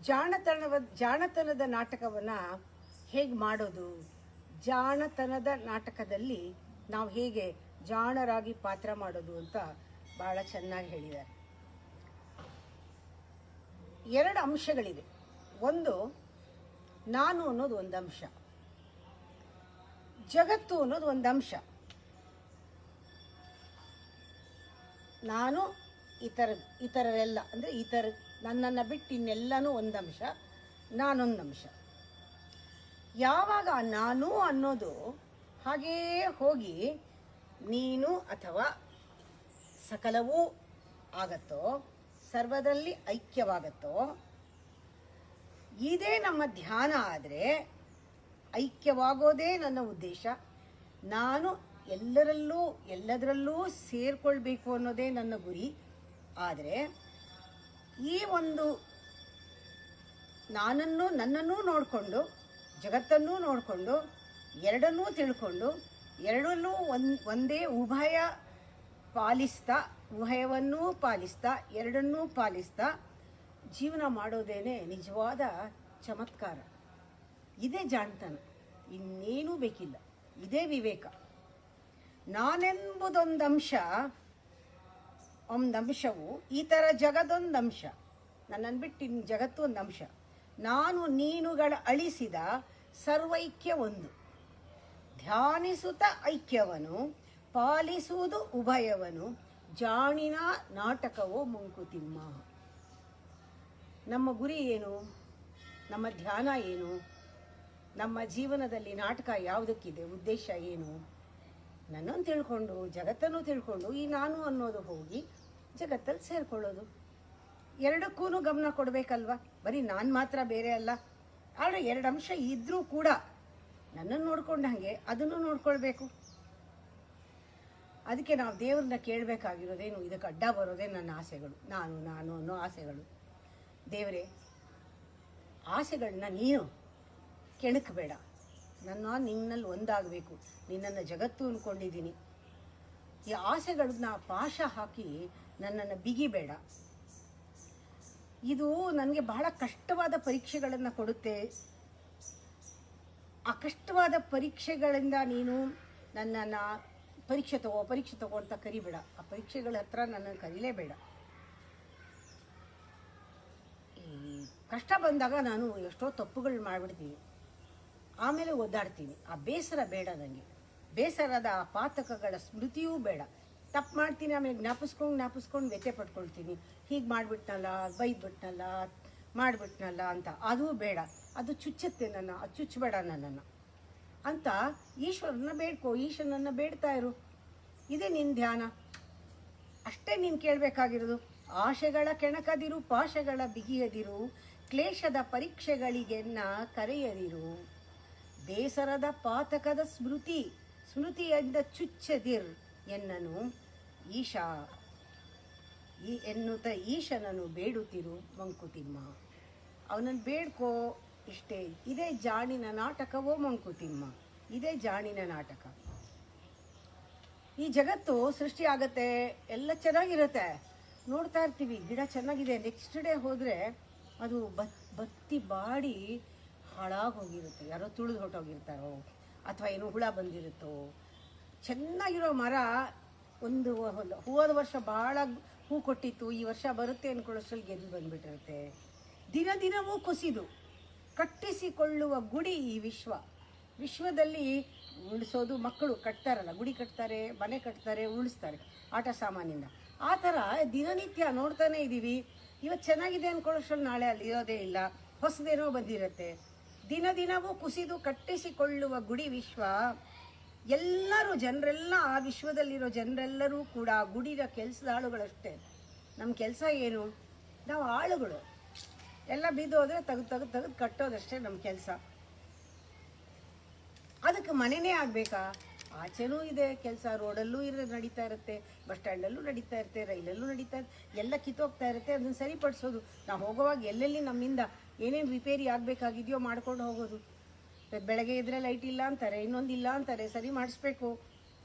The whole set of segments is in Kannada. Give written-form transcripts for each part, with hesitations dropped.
ಜಾಣತನದ ನಾಟಕವನ್ನು ಹೇಗೆ ಮಾಡೋದು, ಜಾಣತನದ ನಾಟಕದಲ್ಲಿ ನಾವು ಹೇಗೆ ಜಾಣರಾಗಿ ಪಾತ್ರ ಮಾಡೋದು ಅಂತ ಬಹಳ ಚೆನ್ನಾಗಿ ಹೇಳಿದ್ದಾರೆ. 2 ಅಂಶಗಳಿದೆ. ಒಂದು, ನಾನು ಅನ್ನೋದು ಒಂದು ಅಂಶ, ಜಗತ್ತು ಅನ್ನೋದು ಒಂದು ಅಂಶ. ನಾನು ಇತರರೆಲ್ಲ ಅಂದರೆ ನನ್ನನ್ನು ಬಿಟ್ಟು ಇನ್ನೆಲ್ಲನೂ ಒಂದು ಅಂಶ, ನಾನೊಂದು ಅಂಶ. ಯಾವಾಗ ನಾನು ಅನ್ನೋದು ಹಾಗೇ ಹೋಗಿ ನೀನು ಅಥವಾ ಸಕಲವೂ ಆಗತ್ತೋ, ಸರ್ವದಲ್ಲಿ ಐಕ್ಯವಾಗತ್ತೋ, ಇದೇ ನಮ್ಮ ಧ್ಯಾನ. ಆದರೆ ಐಕ್ಯವಾಗೋದೇ ನನ್ನ ಉದ್ದೇಶ. ನಾನು ಎಲ್ಲದರಲ್ಲೂ ಸೇರ್ಕೊಳ್ಬೇಕು ಅನ್ನೋದೇ ನನ್ನ ಗುರಿ. ಆದರೆ ಈ ಒಂದು ನನ್ನನ್ನೂ ನೋಡಿಕೊಂಡು, ಜಗತ್ತನ್ನೂ ನೋಡಿಕೊಂಡು, ಎರಡನ್ನೂ ತಿಳ್ಕೊಂಡು, ಎರಡನ್ನೂ ಒಂದೇ ಉಭಯವನ್ನೂ ಪಾಲಿಸ್ತಾ, ಎರಡನ್ನೂ ಪಾಲಿಸ್ತಾ ಜೀವನ ಮಾಡೋದೇನೆ ನಿಜವಾದ ಚಮತ್ಕಾರ. ಇದೇ ಜಾಣತನ, ಇನ್ನೇನೂ ಬೇಕಿಲ್ಲ. ಇದೇ ವಿವೇಕ. ಒಂದಂಶವು ಈ ಥರ ಜಗದೊಂದಂಶ, ನನ್ನನ್ನು ಬಿಟ್ಟು ಇನ್ನು ಜಗತ್ತು ಒಂದು ಅಂಶ. ನಾನು ನೀನುಗಳ ಅಳಿಸಿದ ಸರ್ವೈಕ್ಯ ಒಂದು, ಧ್ಯಾನಿಸುತ್ತ ಐಕ್ಯವನು, ಪಾಲಿಸುವುದು ಉಭಯವನು, ಜಾಣಿನ ನಾಟಕವೋ ಮಂಕುತಿಮ್ಮ. ನಮ್ಮ ಗುರಿ ಏನು? ನಮ್ಮ ಧ್ಯಾನ ಏನು? ನಮ್ಮ ಜೀವನದಲ್ಲಿ ನಾಟಕ ಯಾವುದಕ್ಕಿದೆ? ಉದ್ದೇಶ ಏನು? ನನ್ನನ್ನು ತಿಳ್ಕೊಂಡು, ಜಗತ್ತನ್ನು ತಿಳ್ಕೊಂಡು, ಈ ನಾನು ಅನ್ನೋದು ಹೋಗಿ ಜಗತ್ತಲ್ಲಿ ಸೇರ್ಕೊಳ್ಳೋದು. ಎರಡಕ್ಕೂ ಗಮನ ಕೊಡಬೇಕಲ್ವ? ಬರೀ ನಾನು ಮಾತ್ರ ಬೇರೆ ಅಲ್ಲ. ಆದರೆ 2 ಅಂಶ ಇದ್ದರೂ ಕೂಡ ನನ್ನನ್ನು ನೋಡ್ಕೊಂಡಂಗೆ ಅದನ್ನು ನೋಡ್ಕೊಳ್ಬೇಕು. ಅದಕ್ಕೆ ನಾವು ದೇವ್ರನ್ನ ಕೇಳಬೇಕಾಗಿರೋದೇನು? ಇದಕ್ಕೆ ಅಡ್ಡ ಬರೋದೇ ನನ್ನ ಆಸೆಗಳು, ನಾನು ಅನ್ನೋ ಆಸೆಗಳು. ದೇವರೇ, ಆಸೆಗಳನ್ನ ನೀನು ಕೆಣಕಬೇಡ. ನಿನ್ನಲ್ಲಿ ಒಂದಾಗಬೇಕು. ನಿನ್ನನ್ನು ಜಗತ್ತು ಅಂದ್ಕೊಂಡಿದ್ದೀನಿ. ಈ ಆಸೆಗಳನ್ನ ಪಾಶ ಹಾಕಿ ನನ್ನನ್ನು ಬಿಗಿಬೇಡ. ಇದು ನನಗೆ ಬಹಳ ಕಷ್ಟವಾದ ಪರೀಕ್ಷೆಗಳನ್ನು ಕೊಡುತ್ತೆ. ಆ ಕಷ್ಟವಾದ ಪರೀಕ್ಷೆಗಳಿಂದ ನೀನು ನನ್ನನ್ನು ಪರೀಕ್ಷೆ ತಗೋ ಅಂತ ಕರಿಬೇಡ. ಆ ಪರೀಕ್ಷೆಗಳ ಹತ್ರ ನನ್ನನ್ನು ಕರೀಲೇಬೇಡ. ಈ ಕಷ್ಟ ಬಂದಾಗ ನಾನು ಎಷ್ಟೋ ತಪ್ಪುಗಳು ಮಾಡಿಬಿಡ್ತೀನಿ, ಆಮೇಲೆ ಒದ್ದಾಡ್ತೀನಿ. ಆ ಬೇಸರ ಬೇಡ ನನಗೆ. ಬೇಸರದ ಆ ಪಾತಕಗಳ ಸ್ಮೃತಿಯೂ ಬೇಡ. ತಪ್ಪು ಮಾಡ್ತೀನಿ, ಆಮೇಲೆ ಜ್ಞಾಪಿಸ್ಕೊಂಡು ವ್ಯಥೆ ಪಡ್ಕೊಳ್ತೀನಿ. ಹೀಗೆ ಮಾಡಿಬಿಟ್ನಲ್ಲ, ಬೈದ್ಬಿಟ್ನಲ್ಲ, ಮಾಡಿಬಿಟ್ನಲ್ಲ ಅಂತ. ಅದೂ ಬೇಡ. ಅದು ಚುಚ್ಚುತ್ತೆ ಅದು ಚುಚ್ಚಬೇಡ ನನ್ನನ್ನು ಅಂತ ಈಶ್ವರನ ಬೇಡ್ಕೋ. ಈಶ್ವರನನ್ನು ಬೇಡ್ತಾ ಇರು. ಇದೇ ನಿನ್ನ ಧ್ಯಾನ. ಅಷ್ಟೇ ನೀನು ಕೇಳಬೇಕಾಗಿರೋದು. ಆಶೆಗಳ ಕೆಣಕದಿರು, ಪಾಶಗಳ ಬಿಗಿಯದಿರು, ಕ್ಲೇಶದ ಪರೀಕ್ಷೆಗಳಿಗೆನ್ನ ಕರೆಯದಿರು, ಬೇಸರದ ಪಾತಕದ ಸ್ಮೃತಿಯಿಂದ ಚುಚ್ಚದಿರ್ ಎನ್ನನು ಈಶಾ ಎನ್ನುತ್ತ ಈಶನನ್ನು ಬೇಡುತ್ತಿರು ಮಂಕುತಿಮ್ಮ. ಅವನನ್ನು ಬೇಡ್ಕೋ. ಇಷ್ಟೇ. ಇದೇ ಜಾಣಿನ ನಾಟಕವೋ ಮಂಕುತಿಮ್ಮ. ಇದೇ ಜಾಣಿನ ನಾಟಕ. ಈ ಜಗತ್ತು ಸೃಷ್ಟಿ ಆಗತ್ತೆ, ಎಲ್ಲ ಚೆನ್ನಾಗಿರುತ್ತೆ, ನೋಡ್ತಾ ಇರ್ತೀವಿ. ಗಿಡ ಚೆನ್ನಾಗಿದೆ, ನೆಕ್ಸ್ಟ್ ಡೇ ಹೋದರೆ ಅದು ಬತ್ತಿ ಬಾಡಿ ಹಾಳಾಗೋಗಿರುತ್ತೆ. ಯಾರೋ ತುಳಿದು ಹೊಟ್ಟೋಗಿರ್ತಾರೋ, ಅಥವಾ ಏನೋ ಹುಳ ಬಂದಿರುತ್ತೋ. ಚೆನ್ನಾಗಿರೋ ಮರ ಹೋದ ವರ್ಷ ಭಾಳ ಹೂ ಕೊಟ್ಟಿತ್ತು, ಈ ವರ್ಷ ಬರುತ್ತೆ ಅಂದ್ಕೊಳ್ಳೋಷ್ಟರಲ್ಲಿ ಗೆದ್ದು ಬಂದುಬಿಟ್ಟಿರುತ್ತೆ. ದಿನವೂ ಕುಸಿದು ಕಟ್ಟಿಸಿಕೊಳ್ಳುವ ಗುಡಿ ಈ ವಿಶ್ವದಲ್ಲಿ ಉಳಿಸೋದು ಮಕ್ಕಳು ಕಟ್ತಾರಲ್ಲ, ಗುಡಿ ಕಟ್ತಾರೆ, ಮನೆ ಕಟ್ತಾರೆ, ಉಳಿಸ್ತಾರೆ ಆಟ ಸಾಮಾನಿಂದ. ಆ ಥರ ದಿನನಿತ್ಯ ನೋಡ್ತಾನೆ ಇದ್ದೀವಿ. ಇವತ್ತು ಚೆನ್ನಾಗಿದೆ ಅಂದ್ಕೊಳ್ಳೋಷ್ಟ್ರಲ್ಲಿ ನಾಳೆ ಅಲ್ಲಿ ಇರೋದೇ ಇಲ್ಲ, ಹೊಸದೇನೋ ಬಂದಿರುತ್ತೆ. ದಿನವೂ ಕುಸಿದು ಕಟ್ಟಿಸಿಕೊಳ್ಳುವ ಗುಡಿ ವಿಶ್ವ. ಜನರೆಲ್ಲ ಆ ವಿಶ್ವದಲ್ಲಿರೋ ಜನರೆಲ್ಲರೂ ಕೂಡ ಗುಡಿಯ ಕೆಲಸದ ಆಳುಗಳಷ್ಟೇ. ನಮ್ಮ ಕೆಲಸ ಏನು? ನಾವು ಆಳುಗಳು. ಎಲ್ಲ ಬಿದ್ದೋದ್ರೆ ತೆಗೆದು ಕಟ್ಟೋದಷ್ಟೇ ನಮ್ಮ ಕೆಲಸ. ಅದಕ್ಕೆ ಮನೆಯೇ ಆಗಬೇಕಾ? ಆಚೆನೂ ಇದೆ ಕೆಲಸ. ರೋಡಲ್ಲೂ ನಡೀತಾ ಇರುತ್ತೆ, ಬಸ್ ಸ್ಟ್ಯಾಂಡಲ್ಲೂ ನಡೀತಾ ಇರುತ್ತೆ, ರೈಲಲ್ಲೂ ನಡೀತಾ ಇರುತ್ತೆ. ಎಲ್ಲ ಕಿತ್ತೋಗ್ತಾ ಇರುತ್ತೆ. ಅದನ್ನು ಸರಿಪಡಿಸೋದು. ನಾವು ಹೋಗೋವಾಗ ಎಲ್ಲೆಲ್ಲಿ ನಮ್ಮಿಂದ ಏನೇನು ರಿಪೇರಿ ಆಗಬೇಕಾಗಿದೆಯೋ ಮಾಡ್ಕೊಂಡು ಹೋಗೋದು. ಬೆಳಗ್ಗೆ ಇದ್ರೆ ಲೈಟ್ ಇಲ್ಲ ಅಂತಾರೆ, ಇನ್ನೊಂದಿಲ್ಲ ಅಂತಾರೆ, ಸರಿ ಮಾಡಿಸ್ಬೇಕು.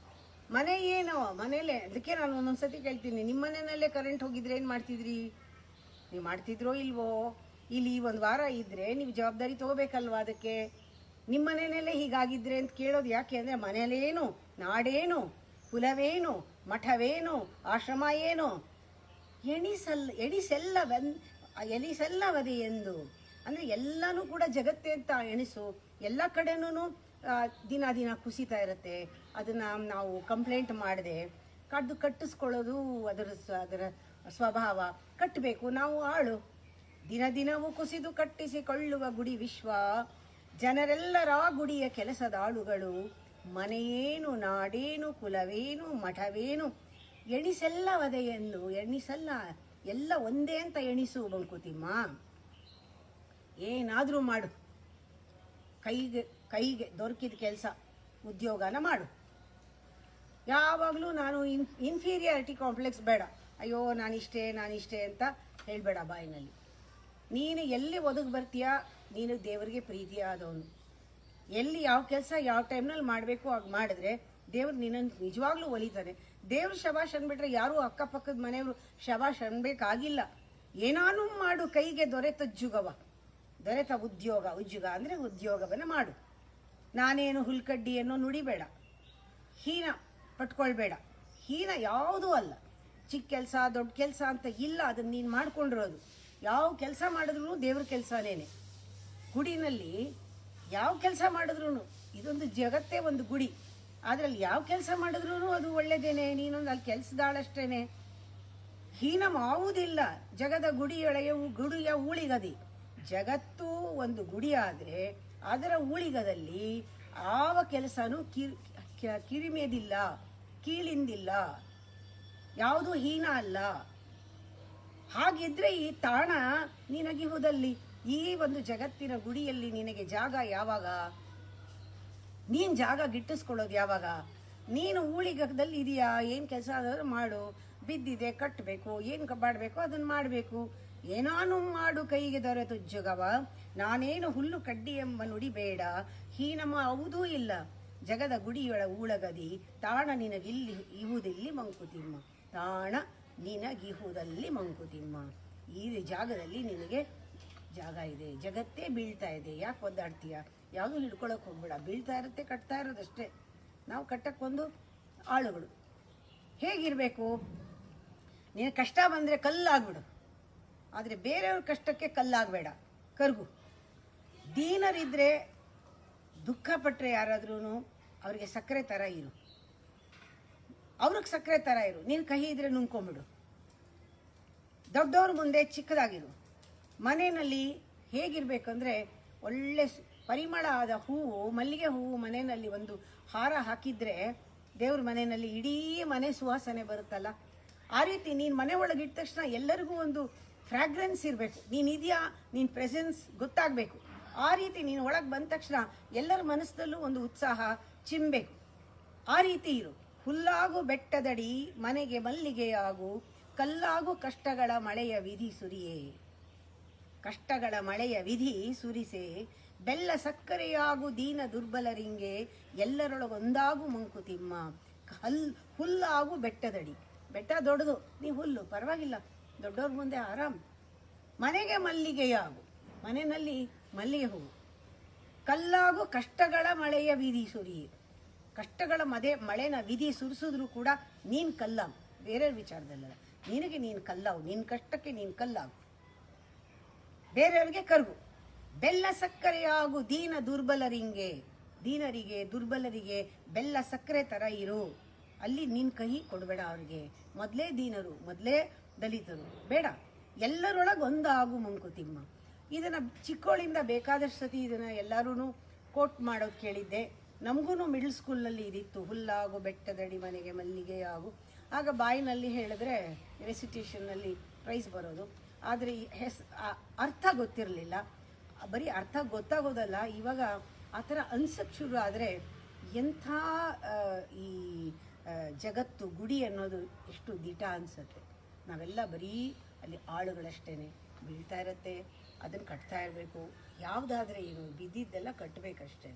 ಮನೆ ಏನೋ ಮನೇಲೆ. ಅದಕ್ಕೆ ನಾನು ಒಂದೊಂದ್ಸತಿ ಕೇಳ್ತೀನಿ, ನಿಮ್ಮ ಮನೆಯಲ್ಲೇ ಕರೆಂಟ್ ಹೋಗಿದ್ರೆ ಏನು ಮಾಡ್ತಿದ್ರಿ? ನೀವು ಮಾಡ್ತಿದ್ರೋ ಇಲ್ವೋ? ಇಲ್ಲಿ ಒಂದು ವಾರ ಇದ್ದರೆ ನೀವು ಜವಾಬ್ದಾರಿ ತಗೋಬೇಕಲ್ವಾ ಅದಕ್ಕೆ. ನಿಮ್ಮ ಮನೆಯಲ್ಲೇ ಹೀಗಾಗಿದ್ರೆ ಅಂತ ಕೇಳೋದು ಯಾಕೆ ಅಂದರೆ, ಮನೆಯಲ್ಲೇನು, ನಾಡೇನು, ಕುಲವೇನು, ಮಠವೇನು, ಆಶ್ರಮ ಏನು, ಎಣಿಸಲ್ಲವದೆ ಎಂದು ಅಂದರೆ ಎಲ್ಲನೂ ಕೂಡ ಜಗತ್ತೇ ಅಂತ ಎಣಿಸು. ಎಲ್ಲ ಕಡೆನೂ ದಿನ ದಿನ ಕುಸಿತಾ ಇರುತ್ತೆ. ಅದನ್ನು ನಾವು ಕಂಪ್ಲೇಂಟ್ ಮಾಡದೆ ಕಟ್ಟಿಸ್ಕೊಳ್ಳೋದು ಅದರ ಸ್ವಭಾವ. ಕಟ್ಟಬೇಕು ನಾವು ಆಳು. ದಿನ ದಿನವೂ ಕುಸಿದು ಕಟ್ಟಿಸಿಕೊಳ್ಳುವ ಗುಡಿ ವಿಶ್ವ. ಜನರೆಲ್ಲರ ಗುಡಿಯ ಕೆಲಸದ ಆಳುಗಳು. ಮನೆಯೇನು, ನಾಡೇನು, ಕುಲವೇನು, ಮಠವೇನು, ಎಣಿಸಲ್ಲವದೆ ಎಂದು ಎಣಿಸಲ್ಲ, ಎಲ್ಲ ಒಂದೇ ಅಂತ ಎಣಿಸು ಮಂಕುತಿಮ್ಮ. ಏನಾದರೂ ಮಾಡು, ಕೈಗೆ ದೊರಕಿದ ಕೆಲಸ ಉದ್ಯೋಗನ ಮಾಡು. ಯಾವಾಗಲೂ ನಾನು ಇನ್ಫೀರಿಯಾರಿಟಿ ಕಾಂಪ್ಲೆಕ್ಸ್ ಬೇಡ. ಅಯ್ಯೋ ನಾನಿಷ್ಟೇ ಅಂತ ಹೇಳಬೇಡ ಬಾಯಿನಲ್ಲಿ. ನೀನು ಎಲ್ಲಿ ಒದಗಿ ಬರ್ತೀಯ, ನೀನು ದೇವರಿಗೆ ಪ್ರೀತಿಯಾದವನು. ಎಲ್ಲಿ ಯಾವ ಕೆಲಸ ಯಾವ ಟೈಮ್ನಲ್ಲಿ ಮಾಡಬೇಕು ಆಗ ಮಾಡಿದ್ರೆ ದೇವ್ರು ನಿನ್ನನ್ನು ನಿಜವಾಗ್ಲೂ ಒಲಿತಾನೆ. ದೇವ್ರು ಶಬಾಷ್ ಅಂದ್ಬಿಟ್ರೆ ಯಾರೂ ಅಕ್ಕಪಕ್ಕದ ಮನೆಯವರು ಶಬಾಷ್ ಅನ್ಬೇಕಾಗಿಲ್ಲ. ಏನಾನು ಮಾಡು, ಕೈಗೆ ದೊರೆತ ಉದ್ಯೋಗ ಅಂದರೆ ಉದ್ಯೋಗವನ್ನು ಮಾಡು. ನಾನೇನು ಹುಲ್ಕಡ್ಡಿಯನ್ನು ನುಡಿಬೇಡ, ಹೀನ ಪಟ್ಕೊಳ್ಬೇಡ. ಹೀನ ಯಾವುದೂ ಅಲ್ಲ. ಚಿಕ್ಕ ಕೆಲಸ ದೊಡ್ಡ ಕೆಲಸ ಅಂತ ಇಲ್ಲ, ಅದನ್ನು ನೀನು ಮಾಡ್ಕೊಂಡಿರೋದು. ಯಾವ ಕೆಲಸ ಮಾಡಿದ್ರು ದೇವ್ರ ಕೆಲಸನೇನೆ. ಗುಡಿನಲ್ಲಿ ಯಾವ ಕೆಲಸ ಮಾಡಿದ್ರು, ಇದೊಂದು ಜಗತ್ತೇ ಒಂದು ಗುಡಿ, ಅದರಲ್ಲಿ ಯಾವ ಕೆಲಸ ಮಾಡಿದ್ರು ಅದು ಒಳ್ಳೆಯದೇನೆ. ನೀನೊಂದು ಅಲ್ಲಿ ಕೆಲಸದಾಳಷ್ಟೇನೆ. ಹೀನ ಮಾಡುವುದಿಲ್ಲ ಜಗದ ಗುಡಿಯ ಊಳಿಗದಿ. ಜಗತ್ತು ಒಂದು ಗುಡಿ ಆದರೆ ಅದರ ಊಳಿಗದಲ್ಲಿ ಯಾವ ಕೆಲಸನೂ ಕಿರಿಮೆದಿಲ್ಲ, ಕೀಳಿಂದಿಲ್ಲ, ಯಾವುದೂ ಹೀನ ಅಲ್ಲ. ಹಾಗಿದ್ರೆ ಈ ತಾಣ ನಿನಗಿಹುದಲ್ಲಿ, ಈ ಒಂದು ಜಗತ್ತಿನ ಗುಡಿಯಲ್ಲಿ ನಿನಗೆ ಜಾಗ ಯಾವಾಗ? ನೀನು ಜಾಗ ಗಿಟ್ಟಿಸ್ಕೊಳ್ಳೋದು ಯಾವಾಗ? ನೀನು ಊಳಿಗದಲ್ಲಿ ಇದೆಯಾ? ಏನು ಕೆಲಸ ಆದರೂ ಮಾಡು. ಬಿದ್ದಿದೆ ಕಟ್ಟಬೇಕು, ಏನು ಮಾಡಬೇಕು ಅದನ್ನು ಮಾಡಬೇಕು. ಏನಾನು ಮಾಡು, ಕೈಗೆ ದೊರೆತು ಉದ್ಯೋಗವ. ನಾನೇನು ಹುಲ್ಲು ಕಡ್ಡಿ ಎಂಬ ನುಡಿ ಬೇಡ, ಹೀನಮ ಯಾವುದೂ ಇಲ್ಲ. ಜಗದ ಗುಡಿಯೊಳ ಊಳಗದಿ, ತಾಣ ನಿನಗಿಲ್ಲಿ ಇಹುದಿಲ್ಲಿ ಮಂಕುತಿಮ್ಮ. ತಾಣ ನಿನಗಿಹುದಲ್ಲಿ ಮಂಕುತಿಮ್ಮ. ಈ ಜಾಗದಲ್ಲಿ ನಿನಗೆ ಜಾಗ ಇದೆ. ಜಗತ್ತೇ ಬೀಳ್ತಾ ಇದೆ, ಯಾಕೆ ಒದ್ದಾಡ್ತೀಯ? ಯಾವುದೂ ಹಿಡ್ಕೊಳಕ್ಕೆ ಹೋಗ್ಬೇಡ. ಬೀಳ್ತಾ ಇರುತ್ತೆ, ಕಟ್ತಾ ಇರೋದಷ್ಟೇ. ನಾವು ಕಟ್ಟಕ್ಕೊಂದು ಆಳುಗಳು. ಹೇಗಿರಬೇಕು? ನೀನು ಕಷ್ಟ ಬಂದರೆ ಕಲ್ಲಾಗ್ಬಿಡು, ಆದರೆ ಬೇರೆಯವ್ರ ಕಷ್ಟಕ್ಕೆ ಕಲ್ಲಾಗಬೇಡ, ಕರ್ಗು. ದೀನರಿದ್ದರೆ, ದುಃಖ ಪಟ್ಟರೆ ಯಾರಾದ್ರೂ ಅವ್ರಿಗೆ ಸಕ್ಕರೆ ಥರ ಇರು, ಅವ್ರಿಗೆ ಸಕ್ಕರೆ ಥರ ಇರು. ನೀನು ಕಹಿ ಇದ್ರೆ ನುಂಗ್ಕೊಂಬಿಡು. ದೊಡ್ಡವ್ರ ಮುಂದೆ ಚಿಕ್ಕದಾಗಿರು. ಮನೆಯಲ್ಲಿ ಹೇಗಿರ್ಬೇಕಂದ್ರೆ, ಒಳ್ಳೆ ಪರಿಮಳ ಆದ ಹೂವು, ಮಲ್ಲಿಗೆ ಹೂವು ಮನೆಯಲ್ಲಿ ಒಂದು ಹಾರ ಹಾಕಿದ್ರೆ ದೇವ್ರ ಮನೆಯಲ್ಲಿ ಇಡೀ ಮನೆ ಸುವಾಸನೆ ಬರುತ್ತಲ್ಲ. ಆ ರೀತಿ ನೀನು ಮನೆ ಒಳಗೆ ಇಟ್ಟ ತಕ್ಷಣ ಎಲ್ಲರಿಗೂ ಒಂದು ಫ್ರಾಗ್ರೆನ್ಸ್ ಇರಬೇಕು. ನೀನಿದೆಯಾ, ನಿನ್ನ ಪ್ರೆಸೆನ್ಸ್ ಗೊತ್ತಾಗಬೇಕು. ಆ ರೀತಿ ನೀನು ಒಳಗೆ ಬಂದ ತಕ್ಷಣ ಎಲ್ಲರ ಮನಸ್ಸಲ್ಲೂ ಒಂದು ಉತ್ಸಾಹ ಚಿಮ್ಮಬೇಕು. ಆ ರೀತಿ ಇರು. ಹುಲ್ಲಾಗು ಬೆಟ್ಟದಡಿ ಮನೆಗೆ ಮಲ್ಲಿಗೆಯಾಗು, ಕಲ್ಲಾಗು ಕಷ್ಟಗಳ ಮಳೆಯ ವಿಧಿ ಸುರಿಯೇ. ಕಷ್ಟಗಳ ಮಳೆಯ ವಿಧಿ ಸುರಿಸೆ, ಬೆಲ್ಲ ಸಕ್ಕರೆಯಾಗು ದೀನ ದುರ್ಬಲರಿಂಗೆ, ಎಲ್ಲರೊಳಗೊಂದಾಗು ಮಂಕುತಿಮ್ಮ. ಹುಲ್ಲಾಗು ಬೆಟ್ಟದಡಿ. ಬೆಟ್ಟ ದೊಡ್ಡದು, ನೀ ಹುಲ್ಲು ಪರವಾಗಿಲ್ಲ, ದೊಡ್ಡವ್ರ ಮುಂದೆ ಆರಾಮ್. ಮನೆಗೆ ಮಲ್ಲಿಗೆಯಾಗು, ಮನೆಯಲ್ಲಿ ಮಲ್ಲಿಗೆ ಹೂವು. ಕಲ್ಲಾಗು ಕಷ್ಟಗಳ ಮಳೆಯ ವಿಧಿ ಸುರಿಯೇ. ಕಷ್ಟಗಳ ಮಳೆನ ವಿಧಿ ಸುರಿಸಿದ್ರು ಕೂಡ ನೀನು ಕಲ್ಲಾಗು, ಬೇರೆ ವಿಚಾರದಲ್ಲ. ನಿನಗೆ ನೀನು ಕಲ್ಲಾಗು, ನಿನ್ನ ಕಷ್ಟಕ್ಕೆ ನೀನು ಕಲ್ಲಾಗು, ಬೇರೆಯವ್ರಿಗೆ ಕರ್ಗು. ಬೆಲ್ಲ ಸಕ್ಕರೆಯಾಗು ದೀನ ದುರ್ಬಲರಿಂಗೆ. ದೀನರಿಗೆ ದುರ್ಬಲರಿಗೆ ಬೆಲ್ಲ ಸಕ್ಕರೆ ಥರ ಇರು. ಅಲ್ಲಿ ನಿನ್ನ ಕಹಿ ಕೊಡಬೇಡ ಅವ್ರಿಗೆ. ಮೊದಲೇ ದೀನರು, ಮೊದಲೇ ದಲಿತರು ಬೇಡ, ಎಲ್ಲರೊಳಗೆ ಒಂದಾಗು ಮಂಕುತಿಮ್ಮ. ಇದನ್ನು ಚಿಕ್ಕವಳಿಂದ ಬೇಕಾದಷ್ಟು ಸತಿ ಇದನ್ನು ಎಲ್ಲರೂ ಕೋಟ್ ಮಾಡೋದು ಕೇಳಿದ್ದೆ. ನಮಗೂ ಮಿಡ್ಲ್ ಸ್ಕೂಲ್ನಲ್ಲಿ ಇದಿತ್ತು, ಹುಲ್ಲಾಗು ಬೆಟ್ಟದಡಿ ಮನೆಗೆ ಮಲ್ಲಿಗೆಯಾಗು. ಆಗ ಬಾಯಿನಲ್ಲಿ ಹೇಳಿದ್ರೆ ರೆಸಿಟೇಷನ್ನಲ್ಲಿ ಪ್ರೈಸ್ ಬರೋದು. ಆದರೆ ಅರ್ಥ ಗೊತ್ತಿರಲಿಲ್ಲ. ಬರೀ ಅರ್ಥ ಗೊತ್ತಾಗೋದಲ್ಲ, ಇವಾಗ ಆ ಥರ ಅನ್ಸಕ್ಕೆ ಶುರು ಆದರೆ ಎಂಥ ಈ ಜಗತ್ತು ಗುಡಿ ಅನ್ನೋದು ಎಷ್ಟು ದಿಟ ಅನಿಸುತ್ತೆ. ನಾವೆಲ್ಲ ಬರೀ ಅಲ್ಲಿ ಆಳುಗಳಷ್ಟೇ, ಬೀಳ್ತಾ ಇರುತ್ತೆ, ಅದನ್ನು ಕಟ್ತಾ ಇರಬೇಕು. ಯಾವುದಾದ್ರೆ ಏನು ಬಿದ್ದಿದ್ದೆಲ್ಲ ಕಟ್ಟಬೇಕಷ್ಟೇ.